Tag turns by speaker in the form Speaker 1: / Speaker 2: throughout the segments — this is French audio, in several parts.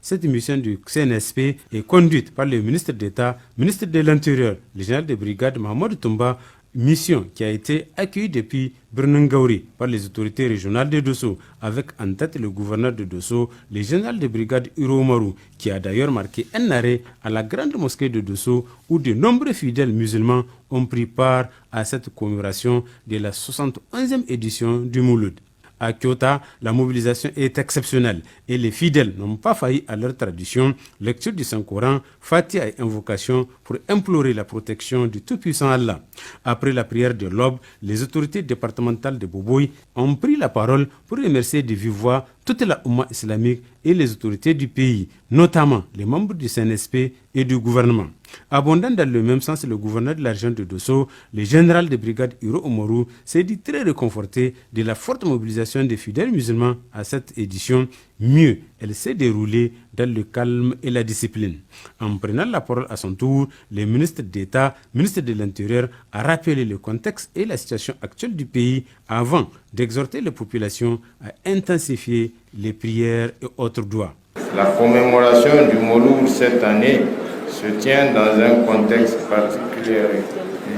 Speaker 1: cette mission du CNSP est conduite par le ministre d'État, ministre de l'Intérieur, le général de brigade Mahamadou Toumba, mission qui a été accueillie depuis Birningaouri par les autorités régionales de Dosso, avec en tête le gouverneur de Dosso, le général de brigade Hiro Omarou, qui a d'ailleurs marqué un arrêt à la grande mosquée de Dosso où de nombreux fidèles musulmans ont pris part à cette commémoration de la 71e édition du Mouloud. À Kyoto, la mobilisation est exceptionnelle et les fidèles n'ont pas failli à leur tradition, lecture du Saint-Coran, Fatiha et invocation pour implorer la protection du Tout-Puissant Allah. Après la prière de l'aube, les autorités départementales de Boboï ont pris la parole pour remercier de vive voix toute la Oumma islamique et les autorités du pays, notamment les membres du CNSP et du gouvernement. Abondant dans le même sens, le gouverneur de la région de Dosso, le général de brigade Hiro Omarou, s'est dit très réconforté de la forte mobilisation des fidèles musulmans à cette édition. Mieux, elle s'est déroulée dans le calme et la discipline. En prenant la parole à son tour, le ministre d'État, ministre de l'Intérieur, a rappelé le contexte et la situation actuelle du pays avant d'exhorter les populations à intensifier les prières et autres doigts.
Speaker 2: La commémoration du Mouloud cette année se tient dans un contexte particulier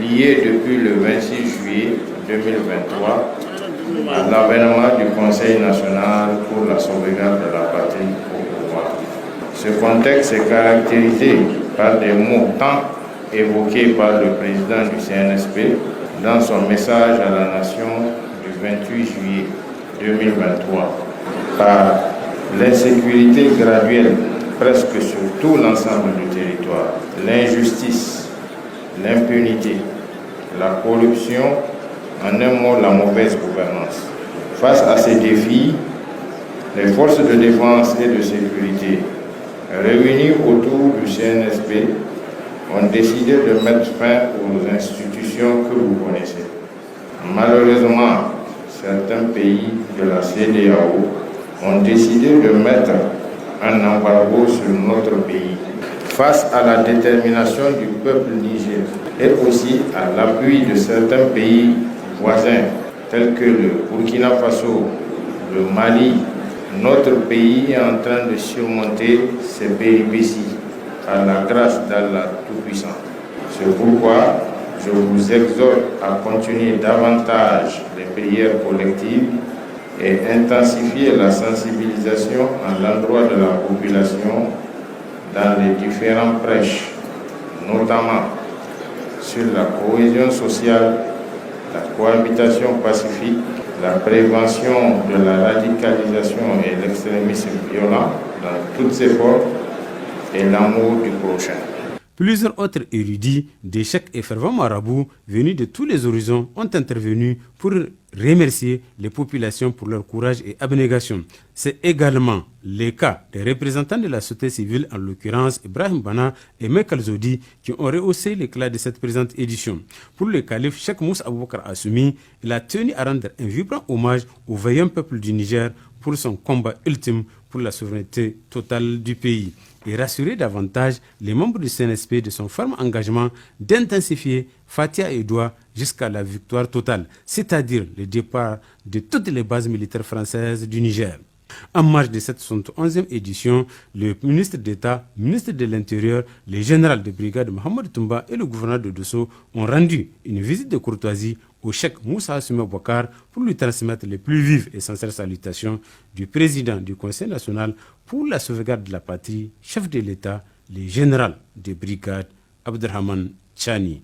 Speaker 2: lié depuis le 26 juillet 2023 à l'avènement du Conseil national pour la sauvegarde de la patrie au pouvoir. Ce contexte est caractérisé par des mots tant évoqués par le président du CNSP dans son message à la nation du 28 juillet 2023, par l'insécurité graduelle presque sur tout l'ensemble du territoire, l'injustice, l'impunité, la corruption, en un mot, la mauvaise gouvernance. Face à ces défis, les forces de défense et de sécurité réunies autour du CNSP ont décidé de mettre fin aux institutions que vous connaissez. Malheureusement, certains pays de la CEDEAO ont décidé de mettre un embargo sur notre pays. Face à la détermination du peuple nigérien et aussi à l'appui de certains pays voisins tels que le Burkina Faso, le Mali, notre pays est en train de surmonter ces péripéties par la grâce d'Allah Tout-Puissant. C'est pourquoi je vous exhorte à continuer davantage les prières collectives et intensifier la sensibilisation à l'endroit de la population dans les différents prêches, notamment sur la cohésion sociale, la cohabitation pacifique, la prévention de la radicalisation et l'extrémisme violent dans toutes ses formes et l'amour du prochain.
Speaker 1: Plusieurs autres érudits, des cheikhs et fervents marabouts venus de tous les horizons ont intervenu pour remercier les populations pour leur courage et abnégation. C'est également le cas des représentants de la société civile, en l'occurrence Ibrahim Bana et Michael Zodi, qui ont rehaussé l'éclat de cette présente édition. Pour le calife Cheikh Moussa Aboubakar Assoumi, il a tenu à rendre un vibrant hommage au vaillant peuple du Niger pour son combat ultime pour la souveraineté totale du pays et rassurer davantage les membres du CNSP de son ferme engagement d'intensifier Fatiha et Doua jusqu'à la victoire totale, c'est-à-dire le départ de toutes les bases militaires françaises du Niger. En marge de cette 71e édition, le ministre d'État, ministre de l'Intérieur, le général de brigade Mahamadou Toumba et le gouverneur de Dosso ont rendu une visite de courtoisie au cheikh Moussa Assoumi Aboubakar pour lui transmettre les plus vives et sincères salutations du président du Conseil national pour la sauvegarde de la patrie, chef de l'État, le général de brigade Abderrahmane Tchani.